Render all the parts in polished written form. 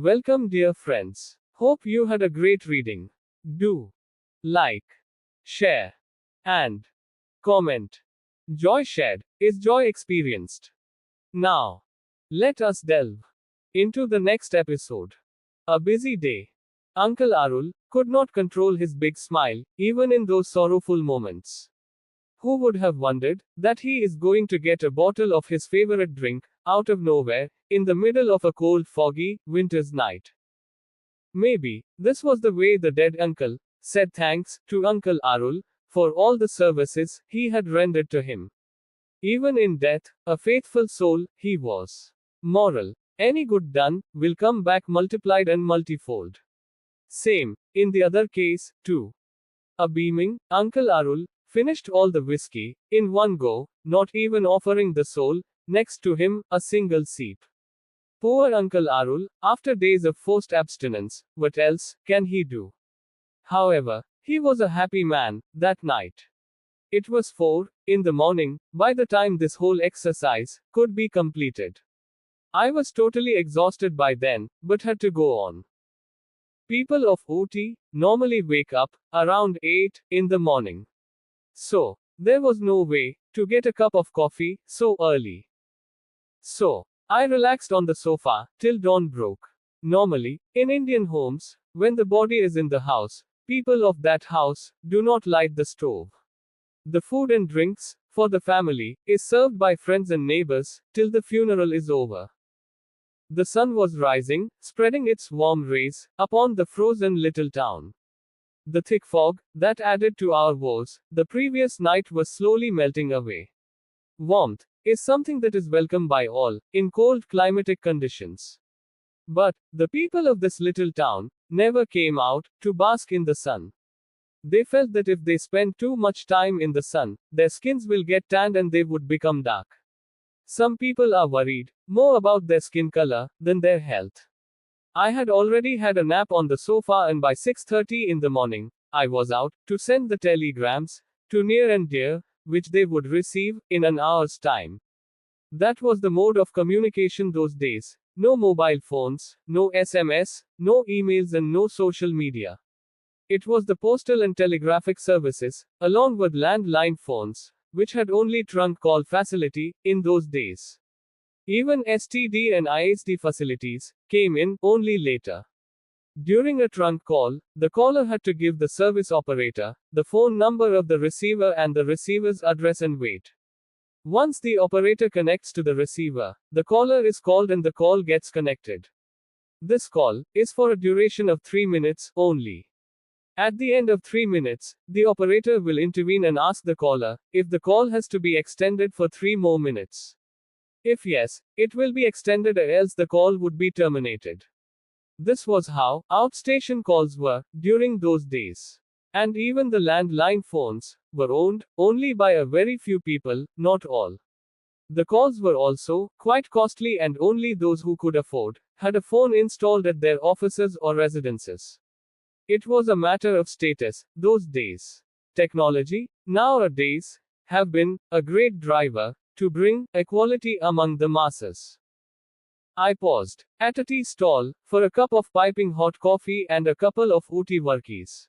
Welcome, dear friends. Hope you had a great reading. Do like, share, and comment. Joy shared is joy experienced. Now, let us delve into the next episode. A busy day. Uncle Arul could not control his big smile, even in those sorrowful moments. Who would have wondered that he is going to get a bottle of his favorite drink, out of nowhere, in the middle of a cold, foggy, winter's night? Maybe, this was the way the dead uncle said thanks to Uncle Arul for all the services he had rendered to him. Even in death, a faithful soul he was. Moral: any good done will come back multiplied and multifold. Same in the other case, too. A beaming Uncle Arul finished all the whiskey in one go, not even offering the soul next to him a single sip. Poor Uncle Arul, after days of forced abstinence, what else can he do? However, he was a happy man that night. It was 4 in the morning by the time this whole exercise could be completed. I was totally exhausted by then, but had to go on. People of Ooty normally wake up around 8 in the morning. So, there was no way to get a cup of coffee so early. So, I relaxed on the sofa till dawn broke. Normally, in Indian homes, when the body is in the house, people of that house do not light the stove. The food and drinks for the family is served by friends and neighbors till the funeral is over. The sun was rising, spreading its warm rays upon the frozen little town. The thick fog that added to our woes the previous night was slowly melting away. Warmth is something that is welcome by all in cold climatic conditions. But the people of this little town never came out to bask in the sun. They felt that if they spent too much time in the sun, their skins will get tanned and they would become dark. Some people are worried more about their skin color than their health. I had already had a nap on the sofa, and by 6:30 in the morning, I was out to send the telegrams to near and dear, which they would receive in an hour's time. That was the mode of communication those days. No mobile phones, no SMS, no emails, and no social media. It was the postal and telegraphic services, along with landline phones, which had only trunk call facility in those days. Even STD and ISD facilities came in only later. During a trunk call, the caller had to give the service operator the phone number of the receiver and the receiver's address and wait. Once the operator connects to the receiver, the caller is called and the call gets connected. This call is for a duration of 3 minutes only. At the end of 3 minutes, the operator will intervene and ask the caller if the call has to be extended for 3 more minutes. If yes, it will be extended, or else the call would be terminated. This was how outstation calls were during those days. And even the landline phones were owned only by a very few people, not all. The calls were also quite costly, and only those who could afford had a phone installed at their offices or residences. It was a matter of status those days. Technology, nowadays, have been a great driver to bring equality among the masses. I paused at a tea stall for a cup of piping hot coffee and a couple of Ooty workies.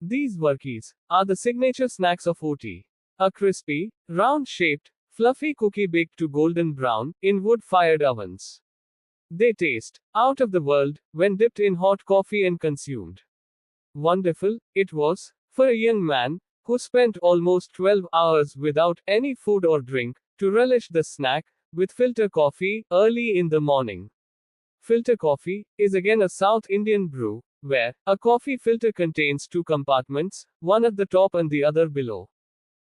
These workies are the signature snacks of Ooty. A crispy, round-shaped, fluffy cookie baked to golden brown in wood-fired ovens. They taste out of the world when dipped in hot coffee and consumed. Wonderful it was for a young man who spent almost 12 hours without any food or drink to relish the snack with filter coffee early in the morning. Filter coffee is again a South Indian brew, where a coffee filter contains 2 compartments, one at the top and the other below.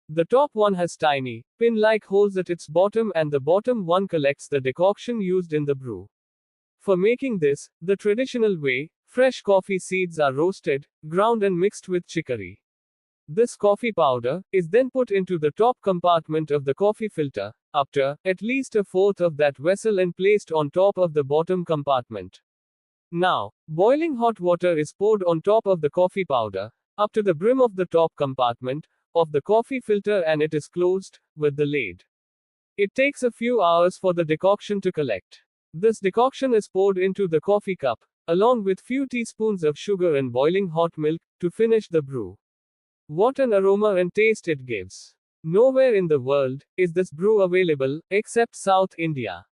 The top one has tiny, pin-like holes at its bottom, and the bottom one collects the decoction used in the brew. For making this, the traditional way, fresh coffee seeds are roasted, ground and mixed with chicory. This coffee powder is then put into the top compartment of the coffee filter, up to at least a fourth of that vessel, and placed on top of the bottom compartment. Now, boiling hot water is poured on top of the coffee powder, up to the brim of the top compartment of the coffee filter, and it is closed with the lid. It takes a few hours for the decoction to collect. This decoction is poured into the coffee cup, along with few teaspoons of sugar and boiling hot milk, to finish the brew. What an aroma and taste it gives! Nowhere in the world is this brew available, except South India.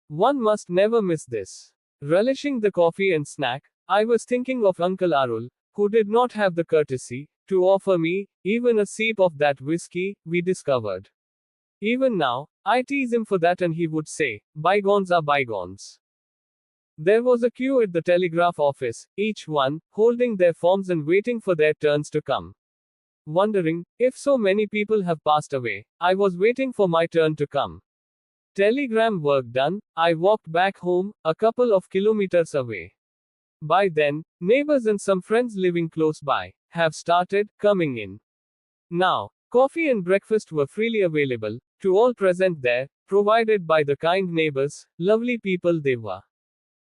One must never miss this. Relishing the coffee and snack, I was thinking of Uncle Arul, who did not have the courtesy to offer me even a sip of that whiskey we discovered. Even now, I tease him for that and he would say, bygones are bygones. There was a queue at the telegraph office, each one holding their forms and waiting for their turns to come. Wondering if so many people have passed away, I was waiting for my turn to come. Telegram work done, I walked back home, a couple of kilometers away. By then, neighbors and some friends living close by have started coming in. Now, coffee and breakfast were freely available to all present there, provided by the kind neighbors, lovely people they were.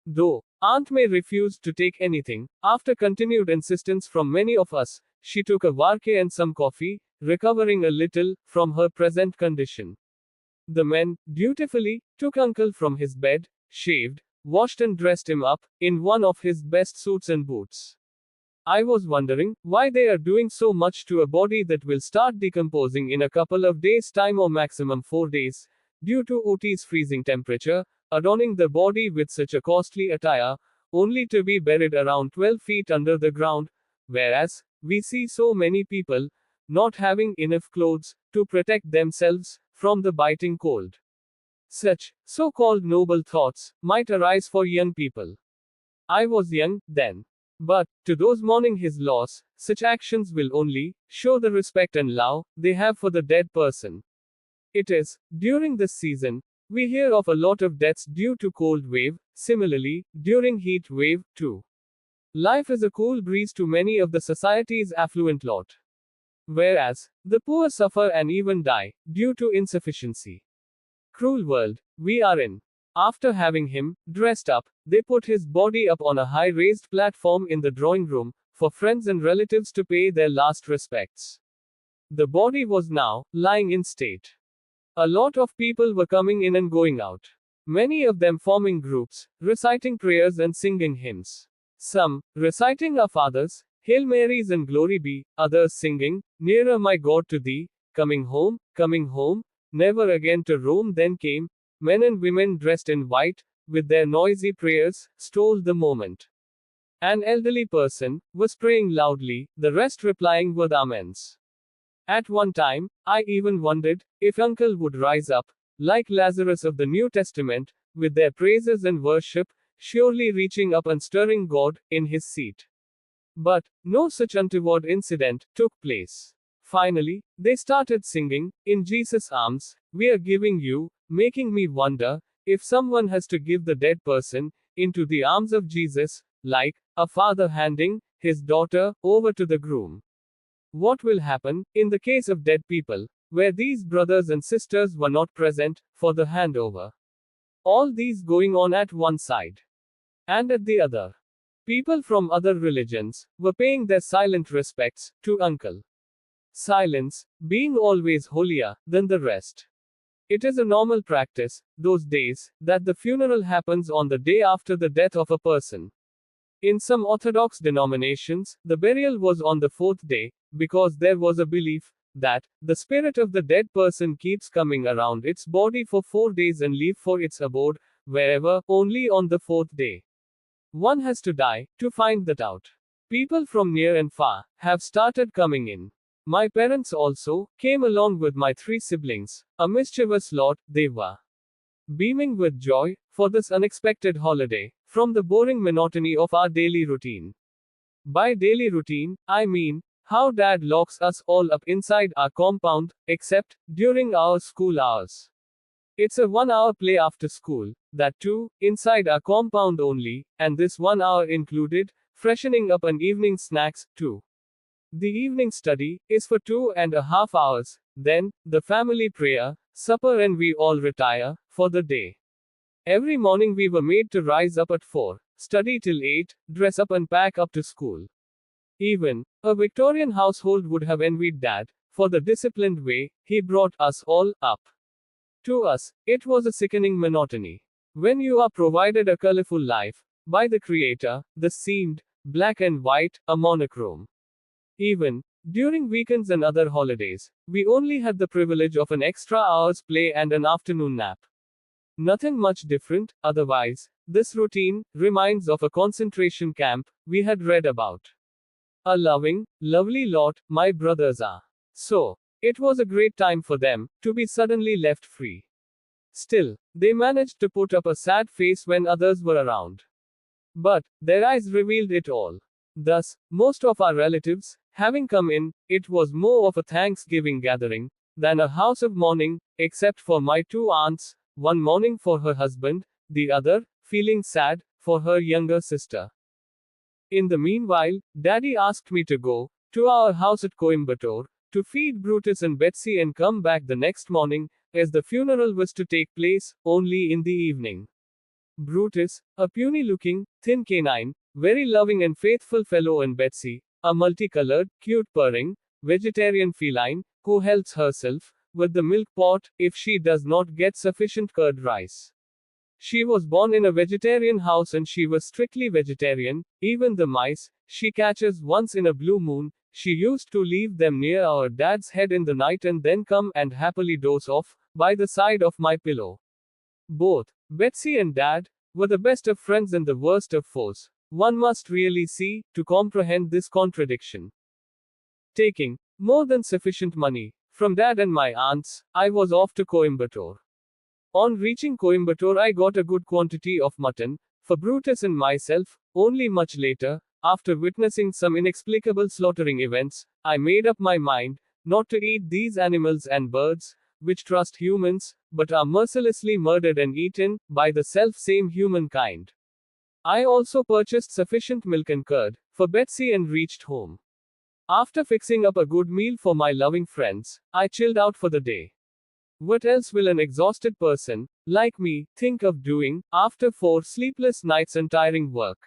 Though Aunt May refused to take anything, after continued insistence from many of us, she took a varke and some coffee, recovering a little from her present condition. The men dutifully took Uncle from his bed, shaved, washed and dressed him up in one of his best suits and boots. I was wondering why they are doing so much to a body that will start decomposing in a couple of days' time or maximum 4 days, due to OT's freezing temperature, adorning the body with such a costly attire, only to be buried around 12 feet under the ground, whereas we see so many people not having enough clothes to protect themselves from the biting cold. Such so-called noble thoughts might arise for young people. I was young then. But, to those mourning his loss, such actions will only show the respect and love they have for the dead person. It is, during this season, we hear of a lot of deaths due to cold wave, similarly, during heat wave, too. Life is a cool breeze to many of the society's affluent lot. Whereas, the poor suffer and even die, due to insufficiency. Cruel world we are in. After having him dressed up, they put his body up on a high raised platform in the drawing room, for friends and relatives to pay their last respects. The body was now lying in state. A lot of people were coming in and going out. Many of them forming groups, reciting prayers and singing hymns. Some reciting Our Fathers, Hail Marys and Glory Be, others singing, Nearer my God to Thee, coming home, never again to roam. Then came men and women dressed in white, with their noisy prayers, stole the moment. An elderly person was praying loudly, the rest replying with amens. At one time, I even wondered if Uncle would rise up, like Lazarus of the New Testament, with their praises and worship, surely reaching up and stirring God in his seat. But no such untoward incident took place. Finally, they started singing, In Jesus' arms, we are giving you, making me wonder if someone has to give the dead person into the arms of Jesus, like a father handing his daughter over to the groom. What will happen in the case of dead people, where these brothers and sisters were not present for the handover? All these going on at one side, and at the other. People from other religions were paying their silent respects to Uncle. Silence being always holier than the rest. It is a normal practice, those days, that the funeral happens on the day after the death of a person. In some Orthodox denominations, the burial was on the 4th day, because there was a belief that the spirit of the dead person keeps coming around its body for 4 days and leave for its abode, wherever, only on the 4th day. One has to die to find that out. People from near and far have started coming in. My parents also came along with my 3 siblings, a mischievous lot they were. Beaming with joy for this unexpected holiday from the boring monotony of our daily routine. By daily routine, I mean how Dad locks us all up inside our compound, except during our school hours. It's a 1-hour play after school, that too, inside our compound only, and this 1 hour included freshening up and evening snacks, too. The evening study is for 2.5 hours, then, the family prayer, supper, and we all retire for the day. Every morning we were made to rise up at 4, study till 8, dress up and pack up to school. Even a Victorian household would have envied Dad for the disciplined way he brought us all up. To us, it was a sickening monotony. When you are provided a colorful life by the Creator, the seemed black and white, a monochrome. Even during weekends and other holidays, we only had the privilege of an extra hour's play and an afternoon nap. Nothing much different, otherwise. This routine reminds of a concentration camp we had read about. A loving, lovely lot, my brothers are. So, it was a great time for them to be suddenly left free. Still, they managed to put up a sad face when others were around. But, their eyes revealed it all. Thus, most of our relatives, having come in, it was more of a Thanksgiving gathering than a house of mourning, except for my two aunts, one mourning for her husband, the other, feeling sad, for her younger sister. In the meanwhile, Daddy asked me to go to our house at Coimbatore to feed Brutus and Betsy and come back the next morning, as the funeral was to take place only in the evening. Brutus, a puny looking, thin canine, very loving and faithful fellow, and Betsy, a multicolored, cute purring, vegetarian feline, who helps herself with the milk pot if she does not get sufficient curd rice. She was born in a vegetarian house and she was strictly vegetarian. Even the mice she catches once in a blue moon, she used to leave them near our dad's head in the night and then come and happily doze off by the side of my pillow. Both Betsy and Dad were the best of friends and the worst of foes. One must really see to comprehend this contradiction. Taking more than sufficient money from Dad and my aunts, I was off to Coimbatore. On reaching Coimbatore, I got a good quantity of mutton for Brutus and myself. Only much later, after witnessing some inexplicable slaughtering events, I made up my mind not to eat these animals and birds, which trust humans, but are mercilessly murdered and eaten by the self-same humankind. I also purchased sufficient milk and curd for Betsy and reached home. After fixing up a good meal for my loving friends, I chilled out for the day. What else will an exhausted person, like me, think of doing, after 4 sleepless nights and tiring work?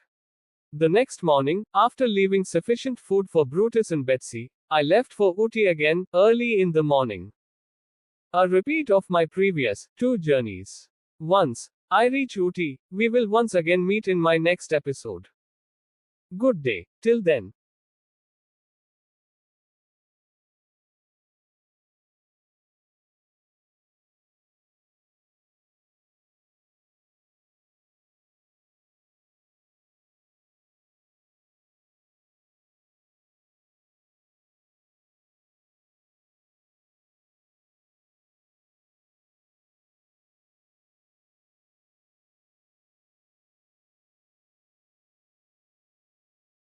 The next morning, after leaving sufficient food for Brutus and Betsy, I left for Ooty again, early in the morning. A repeat of my previous 2 journeys. Once I reach Ooty, we will once again meet in my next episode. Good day. Till then.